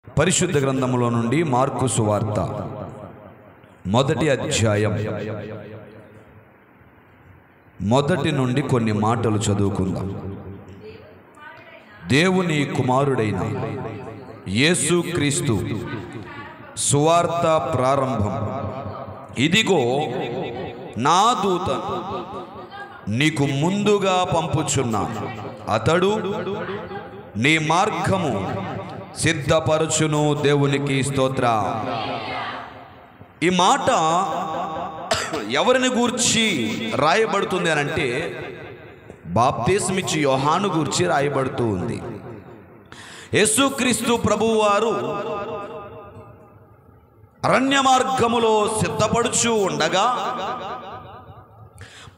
పరిశుద్ధ గ్రంథములో నుండి మార్కు సువార్త మొదటి అధ్యాయం మొదటి నుండి కొన్ని మాటలు చదువుకుందాం. దేవుని కుమారుడైన యేసుక్రీస్తు సువార్త ప్రారంభం. ఇదిగో నా దూతను నీకు ముందుగా పంపుచున్నాను, అతడు నీ మార్గము సిద్ధపరచును. దేవునికి స్తోత్ర. ఈ మాట ఎవరిని గూర్చి రాయబడుతుంది అని అంటే బాప్తిస్మిచ్చి యోహాను గూర్చి రాయబడుతూ ఉంది. యేసుక్రీస్తు ప్రభువారు అరణ్య మార్గములో సిద్ధపడుచు ఉండగా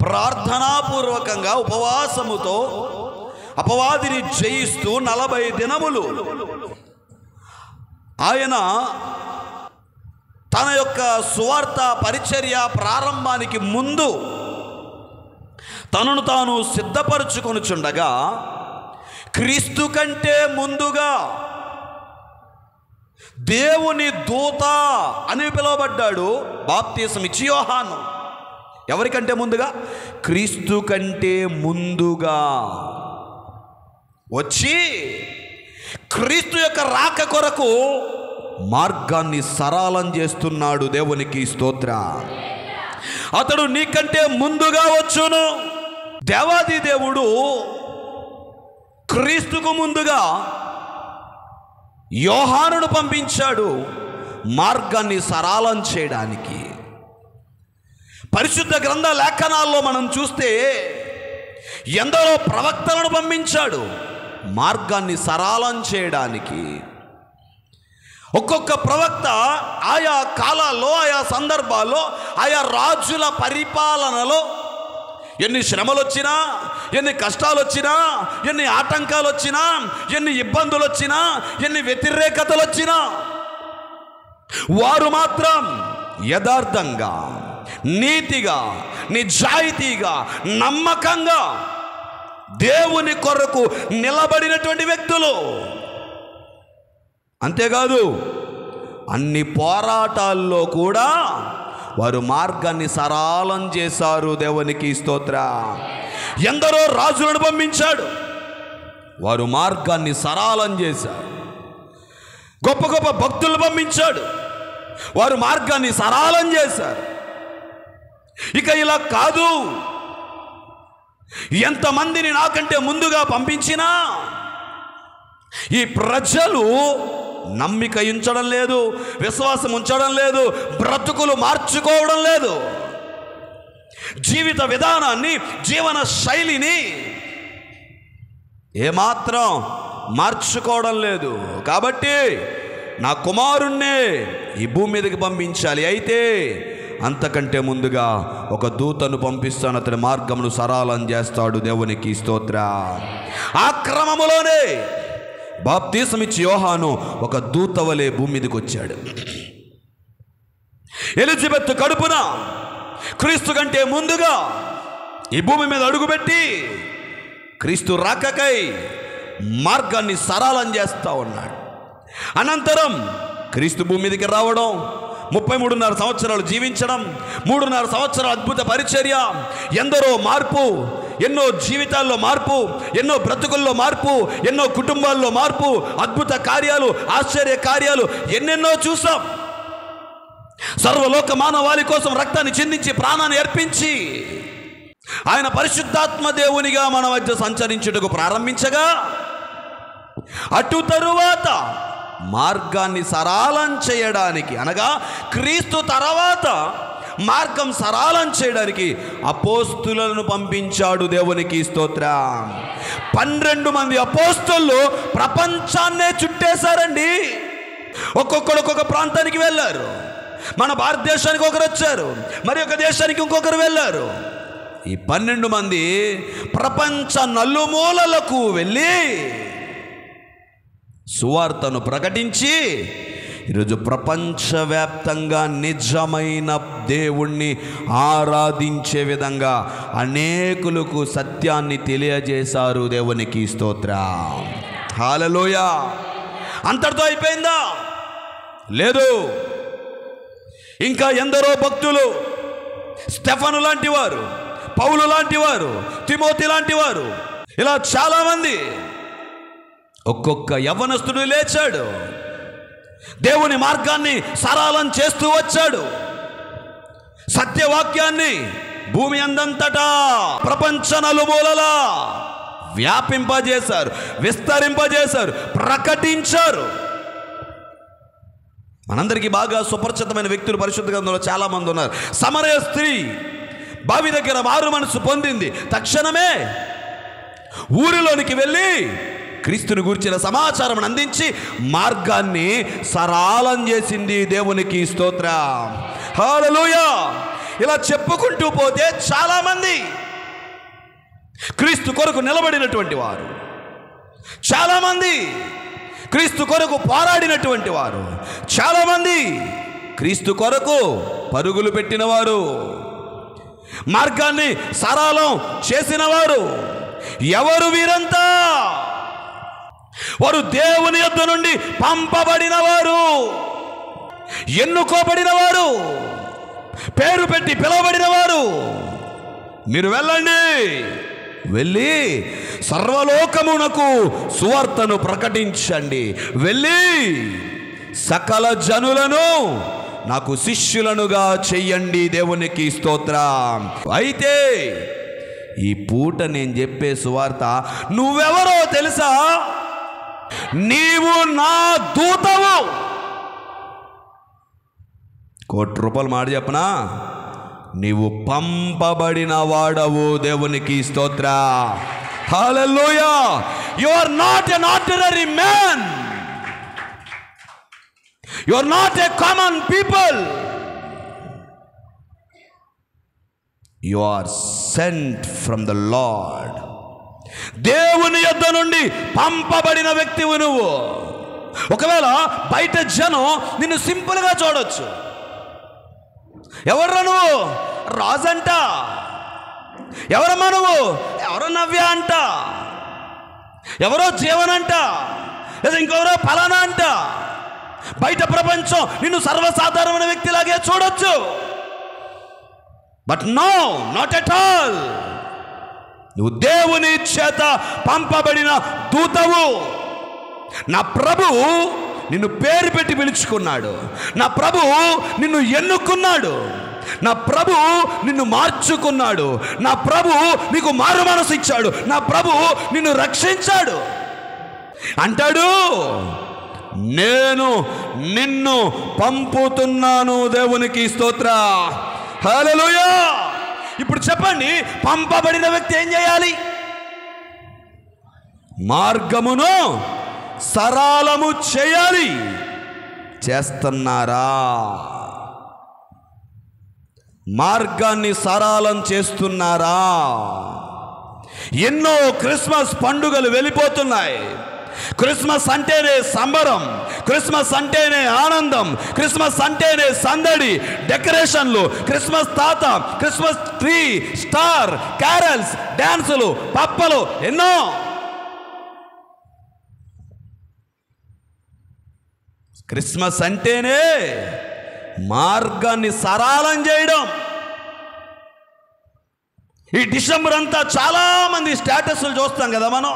ప్రార్థనాపూర్వకంగా ఉపవాసముతో అపవాదిని జయిస్తూ 40 దినములు ఆయన తన యొక్క సువార్త పరిచర్య ప్రారంభానికి ముందు తనను తాను సిద్ధపరచుకొనుచుండగా క్రీస్తు కంటే ముందుగా దేవుని దూత అని పిలువబడ్డాడు బాప్తిస్మిచ్చి యోహాను. ఎవరికంటే ముందుగా? క్రీస్తు కంటే ముందుగా వచ్చి క్రీస్తు యొక్క రాక కొరకు మార్గాన్ని సరళం చేస్తున్నాడు. దేవునికి స్తోత్ర. అతడు నీకంటే ముందుగా వచ్చును. దేవాది దేవుడు క్రీస్తుకు ముందుగా యోహానును పంపించాడు మార్గాన్ని సరళం చేయడానికి. పరిశుద్ధ గ్రంథ లేఖనాల్లో మనం చూస్తే ఎందరో ప్రవక్తలను పంపించాడు మార్గాన్ని సరళం చేయడానికి. ఒక్కొక్క ప్రవక్త ఆయా కాలాల్లో, ఆయా సందర్భాల్లో, ఆయా రాజుల పరిపాలనలో ఎన్ని శ్రమలు వచ్చినా, ఎన్ని కష్టాలు వచ్చినా, ఎన్ని ఆటంకాలు వచ్చినా, ఎన్ని ఇబ్బందులు వచ్చినా, ఎన్ని వ్యతిరేకతలు వచ్చినా వారు మాత్రం యథార్థంగా, నీతిగా, నిజాయితీగా, నమ్మకంగా దేవుని కొరకు నిలబడినటువంటి వ్యక్తులు. అంతేకాదు అన్ని పోరాటాల్లో కూడా వారు మార్గాన్ని సరళం చేశారు. దేవునికి స్తోత్ర. ఎందరో రాజులను పంపించాడు, వారు మార్గాన్ని సరళం చేశారు. గొప్ప గొప్ప భక్తులు పంపించాడు, వారు మార్గాన్ని సరళం చేశారు. ఇక ఇలా కాదు, ఎంతమందిని నాకంటే ముందుగా పంపించినా ఈ ప్రజలు నమ్మిక ఉంచడం లేదు, విశ్వాసం ఉంచడం లేదు, బ్రతుకులు మార్చుకోవడం లేదు, జీవిత విధానాన్ని, జీవన శైలిని ఏమాత్రం మార్చుకోవడం లేదు. కాబట్టి నా కుమారుణ్ణే ఈ భూమి మీదకి పంపించాలి. అయితే అంతకంటే ముందుగా ఒక దూతను పంపిస్తాను, అతని మార్గమును సరళం చేస్తాడు. దేవునికి స్తోత్ర. ఆ క్రమములోనే బాప్తిస్మిచ్చి యోహాను ఒక దూత వలె భూమి మీదకి వచ్చాడు. ఎలిజబెత్ కడుపున క్రీస్తు కంటే ముందుగా ఈ భూమి మీద అడుగుపెట్టి క్రీస్తు రాకకై మార్గాన్ని సరళం చేస్తూ ఉన్నాడు. అనంతరం క్రీస్తు భూమి మీదకి రావడం, 33.5 సంవత్సరాలు జీవించడం, 3.5 సంవత్సరాల అద్భుత పరిచర్య, ఎందరో మార్పు, ఎన్నో జీవితాల్లో మార్పు, ఎన్నో బ్రతుకుల్లో మార్పు, ఎన్నో కుటుంబాల్లో మార్పు, అద్భుత కార్యాలు, ఆశ్చర్య కార్యాలు ఎన్నెన్నో చూసాం. సర్వలోక మానవాళి కోసం రక్తాన్ని చిందించి ప్రాణాన్ని అర్పించి ఆయన పరిశుద్ధాత్మ దేవునిగా మన మధ్య సంచరించుటకు ప్రారంభించగా అటు తరువాత మార్గాన్ని సరళం చేయడానికి, అనగా క్రీస్తు తర్వాత మార్గం సరళం చేయడానికి అపోస్తులను పంపించాడు. దేవునికి స్తోత్రం. 12 మంది అపోస్తులు ప్రపంచాన్నే చుట్టేశారండి. ఒక్కొక్కరు ఒక్కొక్క ప్రాంతానికి వెళ్ళారు. మన భారతదేశానికి ఒకరు వచ్చారు, మరి ఒక దేశానికి ఇంకొకరు వెళ్ళారు. ఈ 12 మంది ప్రపంచ నలుమూలలకు వెళ్ళి సువార్తను ప్రకటించి ఈరోజు ప్రపంచవ్యాప్తంగా నిజమైన దేవుణ్ణి ఆరాధించే విధంగా అనేకులకు సత్యాన్ని తెలియజేశారు. దేవునికి స్తోత్రం. హల్లెలూయా. అంతటితో అయిపోయిందా? లేదు. ఇంకా ఎందరో భక్తులు, స్టెఫను లాంటి వారు, పౌలు లాంటి వారు, తిమోతి లాంటి వారు, ఇలా చాలామంది, ఒక్కొక్క యవ్వనస్తుడు లేచాడు, దేవుని మార్గాన్ని సరళం చేస్తూ వచ్చాడు, సత్యవాక్యాన్ని భూమి అందంతటా ప్రపంచ నలుమూలలా వ్యాపింపజేశారు, విస్తరింపజేశారు, ప్రకటించారు. మనందరికీ బాగా సుపరిచితమైన వ్యక్తులు పరిశుద్ధ గ్రంథంలో చాలామంది ఉన్నారు. సమరయ స్త్రీ బావి దగ్గర మారు మనసు పొందింది. తక్షణమే ఊరిలోనికి వెళ్ళి క్రీస్తుని గురించిన సమాచారం అందించి మార్గాన్ని సరళం చేసింది. దేవునికి స్తోత్రం, హల్లెలూయా. ఇలా చెప్పుకుంటూ పోతే చాలామంది క్రీస్తు కొరకు నిలబడినటువంటి వారు, చాలామంది క్రీస్తు కొరకు పోరాడినటువంటి వారు, చాలామంది క్రీస్తు కొరకు పరుగులు పెట్టినవారు, మార్గాన్ని సరళం చేసిన వారు. ఎవరు వీరంతా? వారు దేవుని యొద్ద నుండి పంపబడిన వారు, ఎన్నుకోబడిన వారు, పేరు పెట్టి పిలువబడిన వారు. మీరు వెళ్ళండి, వెళ్ళి సర్వలోకమునకు సువార్తను ప్రకటించండి, వెళ్ళి సకల జనులను నాకు శిష్యులనుగా చెయ్యండి. దేవునికి స్తోత్రం. అయితే ఈ పూట నేను చెప్పే సువార్త నువ్వెవరో తెలుసా? నీవు నా దూతవు. ₹1 మాట చెప్పనా? నీవు పంపబడిన వాడవు. దేవునికి స్తోత్రం, hallelujah. You are not an ordinary man, you are not a common people, you are sent from the lord. దేవుని యొద్ద నుండి పంపబడిన వ్యక్తివి నువ్వు. ఒకవేళ బయట జనం నిన్ను సింపుల్గా చూడొచ్చు. ఎవర్రా నువ్వు? రాజు అంట. ఎవరమ్మా నువ్వు? ఎవరో నవ్య అంట, ఎవరో జీవనంట, లేదా ఇంకెవరో ఫలానా అంట. బయట ప్రపంచం నిన్ను సర్వసాధారణమైన వ్యక్తిలాగే చూడొచ్చు. But no, not at all. నువ్వు దేవుని చేత పంపబడిన దూతవు. నా ప్రభువు నిన్ను పేరు పెట్టి పిలుచుకున్నాడు. నా ప్రభువు నిన్ను ఎన్నుకున్నాడు. నా ప్రభువు నిన్ను మార్చుకున్నాడు. నా ప్రభువు నీకు మారు మనసు ఇచ్చాడు. నా ప్రభువు నిన్ను రక్షించాడు. అంటాడు, నేను నిన్ను పంపుతున్నాను. దేవునికి స్తోత్రం, హల్లెలూయా. ఇప్పుడు చెప్పండి, పంపబడిన వ్యక్తి ఏం చేయాలి? మార్గమును సరళము చేయాలి. చేస్తున్నారా? మార్గాన్ని సరళం చేస్తున్నారా? ఎన్నో క్రిస్మస్ పండుగలు వెళ్ళిపోతున్నాయి. క్రిస్మస్ అంటేనే సంబరం, క్రిస్మస్ అంటేనే ఆనందం, క్రిస్మస్ అంటేనే సందడి, డెకరేషన్లు, క్రిస్మస్ తాత, క్రిస్మస్ ట్రీ, స్టార్, క్యారల్స్, డాన్సులు, పప్పలు, ఎన్నో. క్రిస్మస్ అంటేనే మార్గాన్ని సరళం చేయడం. ఈ డిసెంబర్ అంతా చాలామంది స్టేటస్లు చూస్తాం కదా మనం.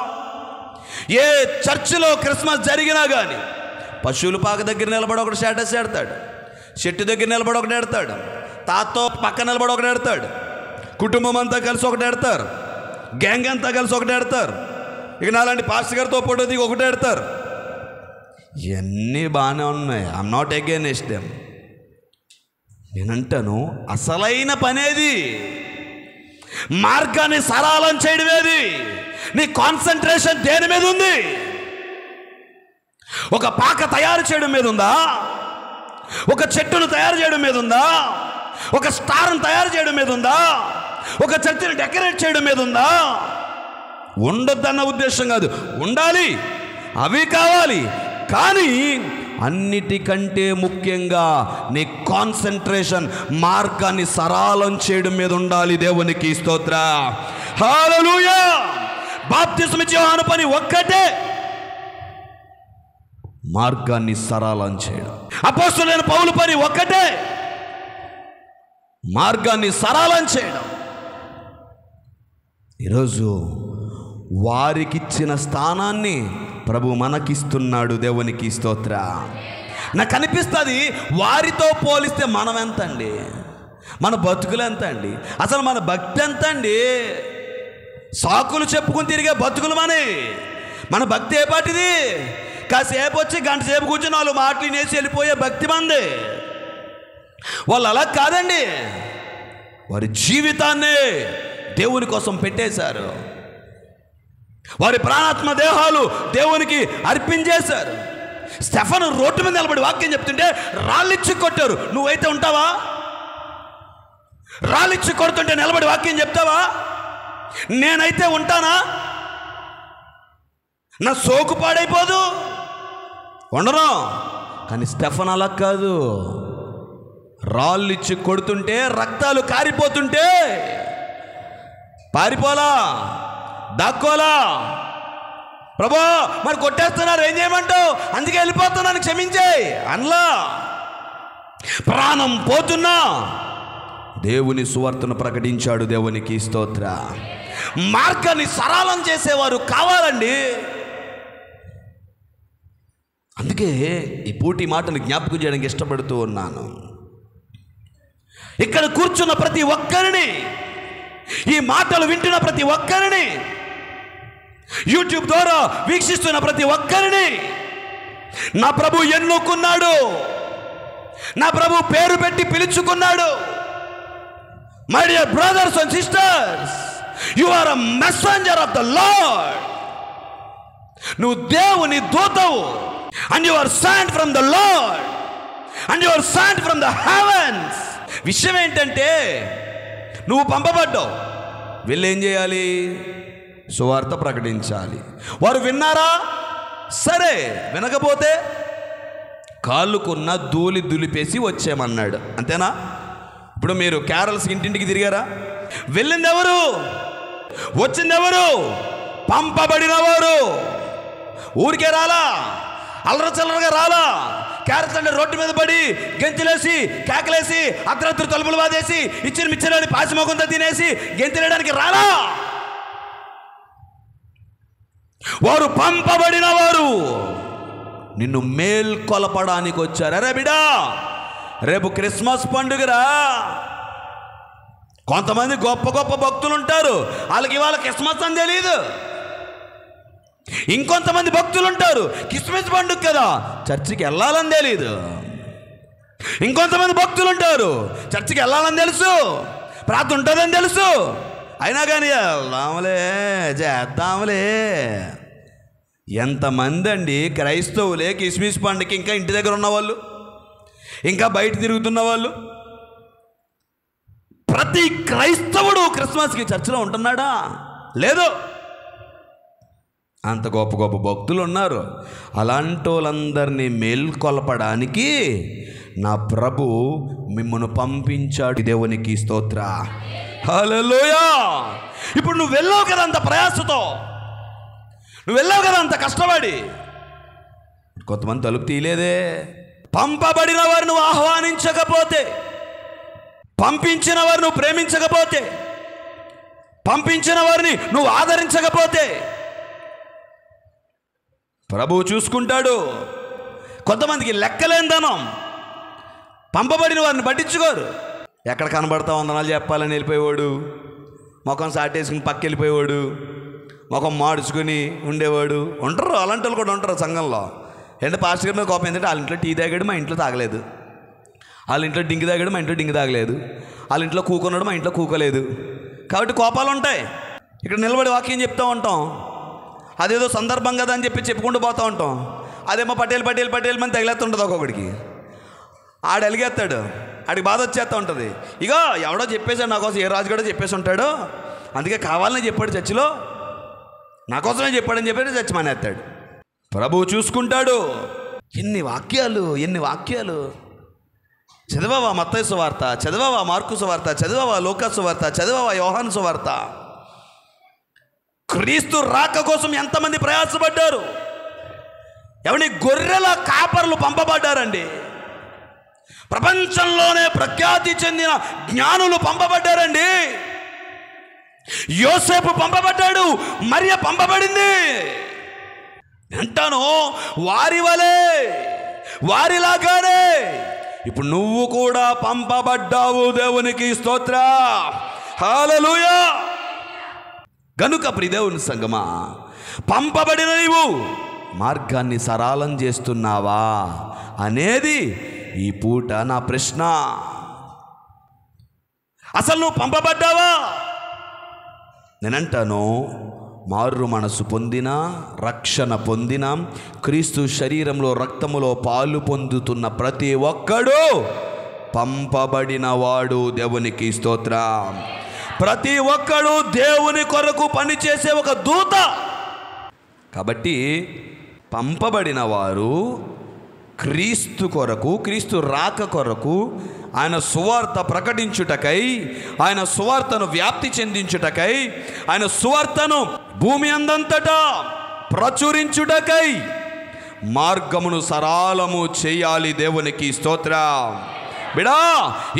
ఏ చర్చిలో క్రిస్మస్ జరిగినా కానీ పశువుల పాక దగ్గర నిలబడి ఒకటి స్టేటస్ పెడతాడు, చెట్టు దగ్గర నిలబడి ఒకటి పెడతాడు, తాతతో పక్క నిలబడి ఒకటి పెడతాడు, కుటుంబం అంతా కలిసి ఒకటి పెడతారు, గ్యాంగ్ అంతా కలిసి ఒకటి పెడతారు. ఇక నాలాంటి పాస్టర్ గారితో ఫోటో దిగి ఒకటి పెడతారు. ఇవన్నీ బాగానే ఉన్నాయి. I'm not against them. నేనంటాను, అసలైన పనేది మార్గాన్ని సరళం చేయడమేది. నీ కాన్సన్ట్రేషన్ దేని మీద ఉంది? ఒక పాక తయారు చేయడం మీద ఉందా? ఒక చెట్టును తయారు చేయడం మీద ఉందా? ఒక స్టార్ను తయారు చేయడం మీద ఉందా? ఒక చర్చిని డెకరేట్ చేయడం మీద ఉందా? ఉండొద్దన్న ఉద్దేశం కాదు, ఉండాలి, అవి కావాలి. కానీ అన్నిటికంటే ముఖ్యంగా నీ కాన్సన్ట్రేషన్ మార్గాన్ని సరళం చేయడం మీద ఉండాలి. దేవునికి స్తోత్రం, హల్లెలూయా. బాప్తిస్మ ఇచ్చే యోహాను పని ఒక్కటే, మార్గాన్ని సరళం చేయడం. అపోస్తలుడైన పౌలు పని ఒక్కటే, మార్గాన్ని సరళం చేయడం. ఈరోజు వారికిచ్చిన స్థానాన్ని ప్రభు మనకిస్తున్నాడు. దేవునికి స్తోత్ర. నాకు అనిపిస్తుంది, వారితో పోలిస్తే మనం ఎంత అండి, మన బతుకులు ఎంత అండి, అసలు మన భక్తి ఎంత అండి. సాకులు చెప్పుకుని తిరిగే బతుకులు మన భక్తి ఏ పాటిది? కాసేపు వచ్చి గంట సేపు కూర్చొని 4 మాటలు నేసి వెళ్ళిపోయే భక్తి మంది. వాళ్ళు అలా కాదండి, వారి జీవితాన్నే దేవుని కోసం పెట్టేశారు. వారి ప్రాణాత్మ దేహాలు దేవునికి అర్పించేశారు. స్టెఫను రోడ్డు మీద నిలబడి వాక్యం చెప్తుంటే రాళ్ళిచ్చి కొట్టారు. నువ్వైతే ఉంటావా? రాళ్ళిచ్చి కొడుతుంటే నిలబడి వాక్యం చెప్తావా? నేనైతే ఉంటానా? నా సోకు పాడైపోదు, ఉండను. కానీ స్టెఫన్ అలా కాదు. రాళ్ళిచ్చి కొడుతుంటే, రక్తాలు కారిపోతుంటే పారిపోలా, దాక్కోలా. ప్రభా మరి కొట్టేస్తున్నారు, ఏం చేయమంటావు? అందుకే వెళ్ళిపోతున్నాను, క్షమించేయి అనలా. ప్రాణం పోతున్నా దేవుని సువార్తను ప్రకటించాడు. దేవునికి స్తోత్ర. మార్గాన్ని సరళం చేసేవారు కావాలండి. అందుకే ఈ పూటి మాటను జ్ఞాపకం చేయడానికి ఇష్టపడుతూ ఉన్నాను. ఇక్కడ కూర్చున్న ప్రతి ఒక్కరిని, ఈ మాటలు వింటున్న ప్రతి ఒక్కరిని, యూట్యూబ్ ద్వారా వీక్షిస్తున్న ప్రతి ఒక్కరిని నా ప్రభు ఎన్నుకున్నాడు. నా ప్రభు పేరు పెట్టి పిలుచుకున్నాడు. My dear brothers and sisters, you are a messenger of the lord. నువ్వు దేవుని దూతవు. And you are sent from the lord, and you are sent from the heavens. విషయం ఏంటంటే, నువ్వు పంపబడ్డావు. వెళ్ళి ఏం చేయాలి? సువార్త ప్రకటించాలి. వారు విన్నారా? సరే. వినకపోతే కాళ్ళుకున్న ధూళి దులిపేసి వచ్చేయమన్నాడు. అంతేనా? ఇప్పుడు మీరు క్యారల్స్ ఇంటింటికి తిరిగారా? వెళ్ళింది ఎవరు? వచ్చింది ఎవరు? పంపబడిన వారు. ఊరికే రాలా, అల్లరచల్లరగా రాలా. క్యారల్స్ అంటే రోడ్డు మీద పడి గెంతులేసి కేకలేసి అర్ధరాత్రి తలుపులు వాదేసి ఇచ్చిన మిచ్చరని పాసిమోకంతో తినేసి గెంతులేయడానికి రాలా. వారు పంపబడిన వారు నిన్ను మేల్కొలపడానికి వచ్చారు. అరే బిడా, రేపు క్రిస్మస్ పండుగరా. కొంతమంది గొప్ప గొప్ప భక్తులు ఉంటారు, వాళ్ళకి ఇవాళ క్రిస్మస్ అని తెలియదు. ఇంకొంతమంది భక్తులు ఉంటారు, క్రిస్మస్ పండుగ కదా చర్చికి వెళ్ళాలని తెలీదు. ఇంకొంతమంది భక్తులు ఉంటారు, చర్చికి వెళ్ళాలని తెలుసు, ప్రార్థన ఉంటుందని తెలుసు, అయినా కానీ వెళ్దాంలే చేద్దాంలే. ఎంతమంది అండి క్రైస్తవులే క్రిస్మస్ పండుగకి ఇంకా ఇంటి దగ్గర ఉన్నవాళ్ళు, ఇంకా బయట తిరుగుతున్న వాళ్ళు. ప్రతి క్రైస్తవుడు క్రిస్మస్కి చర్చిలో ఉంటున్నాడా? లేదు. అంత గొప్ప గొప్ప భక్తులు ఉన్నారు. అలాంటి వాళ్ళందరినీ మేల్కొల్పడానికి నా ప్రభు మిమ్మల్ని పంపించాడు. దేవునికి స్తోత్ర. హల్లెలూయా. ఇప్పుడు నువ్వు వెళ్ళావు కదా అంత ప్రయాసతో, నువ్వు వెళ్ళావు కదా అంత కష్టపడి. కొంతమంది తలుపు తీయలేదే. పంపబడిన వారు నువ్వు ఆహ్వానించకపోతే, పంపించిన వారు నువ్వు ప్రేమించకపోతే, పంపించిన వారిని నువ్వు ఆదరించకపోతే ప్రభువు చూసుకుంటాడు. కొంతమందికి లెక్కలేనిదనం, పంపబడిన వారిని పట్టించుకోరు. ఎక్కడ కనబడతా వందనాలు చెప్పాలని వెళ్ళిపోయేవాడు, ముఖం సాటేసుకుని పక్క వెళ్ళిపోయేవాడు, ముఖం మాడుచుకొని ఉండేవాడు. ఉంటారు, అలాంటి వాళ్ళు కూడా ఉంటారు సంఘంలో. ఏంటంటే పాస్టర్ గారి మీద కోపం ఏంటంటే వాళ్ళ ఇంట్లో టీ తాగాడు, మా ఇంట్లో తాగలేదు. వాళ్ళ ఇంట్లో డింగి తాగాడు, మా ఇంట్లో డింగి తాగలేదు. వాళ్ళ ఇంట్లో కూకున్నాడు, మా ఇంట్లో కూకోలేదు. కాబట్టి కోపాలు ఉంటాయి. ఇక్కడ నిలబడి వాక్యం చెప్తూ ఉంటాం, అదేదో సందర్భం కదా అని చెప్పి చెప్పుకుంటూ పోతూ ఉంటాం. అదేమో పటేల్ పటేల్ పటేల్ మంది తగిలేస్తుంటుంది ఒక్కొక్కడికి. ఆడు అలిగేస్తాడు, ఆడికి బాధ వచ్చేస్తూ ఉంటుంది. ఇగో ఎవడో చెప్పేశాడు నా కోసం, ఏ రాజు కూడా చెప్పేసి ఉంటాడు, అందుకే కావాలని చెప్పాడు చర్చిలో, నా కోసమే చెప్పాడని చెప్పి చర్చి మానేస్తాడు. ప్రభువు చూసుకుంటాడు. ఎన్ని వాక్యాలు, ఎన్ని వాక్యాలు. చదివావా మత్తయి సువార్త, చదివావా మార్కు సువార్త, చదివావా లూకా సువార్త, చదివావా యోహాను సువార్త. క్రీస్తు రాక కోసం ఎంతమంది ప్రయాసపడ్డారు, ఎవని గొర్రెల కాపర్లు పంపబడ్డారండి. ప్రపంచంలోనే ప్రఖ్యాతి చెందిన జ్ఞానులు పంపబడ్డారండి. యోసేపు పంపబడ్డాడు, మరియ పంపబడింది. అంటాను వారి వలే, వారిలాగానే ఇప్పుడు నువ్వు కూడా పంపబడ్డావు. దేవునికి స్తోత్రం, హల్లెలూయా. గనుక ప్రియ దేవుని సంగమా, పంపబడిన నీవు మార్గాన్ని సరళం చేస్తున్నావా అనేది ఈ పూట నా ప్రశ్న. అసలు నువ్వు పంపబడ్డావా? నేనంటాను, మారు మనసు పొందిన, రక్షణ పొందిన, క్రీస్తు శరీరంలో రక్తములో పాలు పొందుతున్న ప్రతి ఒక్కడు పంపబడిన వాడు. దేవునికి స్తోత్రం. ప్రతి ఒక్కడు దేవుని కొరకు పనిచేసే ఒక దూత. కాబట్టి పంపబడిన వారు క్రీస్తు కొరకు, క్రీస్తు రాక కొరకు, ఆయన సువార్త ప్రకటించుటకై, ఆయన సువార్తను వ్యాప్తి చెందించుటకై, ఆయన సువార్తను భూమి అందంతటా ప్రచురించుటకై మార్గమును సరళము చేయాలి. దేవునికి స్తోత్రం. బిడా,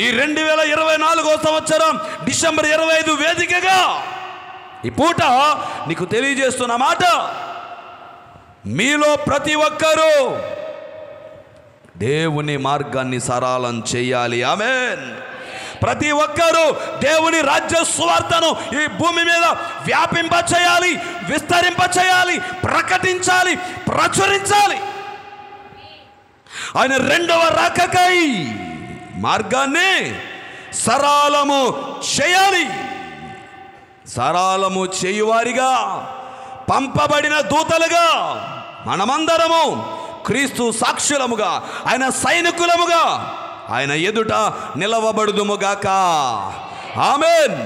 ఈ 2024 సంవత్సరం డిసెంబర్ 25 వేదికగా ఈ పూట నీకు తెలియజేస్తున్న మాట, మీలో ప్రతి ఒక్కరూ దేవుని మార్గాన్ని సరళం చేయాలి. ఆమేన్. ప్రతి ఒక్కరూ దేవుని రాజ్య సువార్తను ఈ భూమి మీద వ్యాపింప చేయాలి, విస్తరింప చేయాలి, ప్రకటించాలి, ప్రచురించాలి. ఆయన రెండవ రాకకై మార్గాన్ని సరళము చేయాలి. సరళము చేయువారిగా, పంపబడిన దూతలుగా మనమందరము క్రీస్తు సాక్షులముగా, ఆయన సైనికులముగా ఆయన ఎదుట నిలవబడుదుముగాక. ఆమేన్.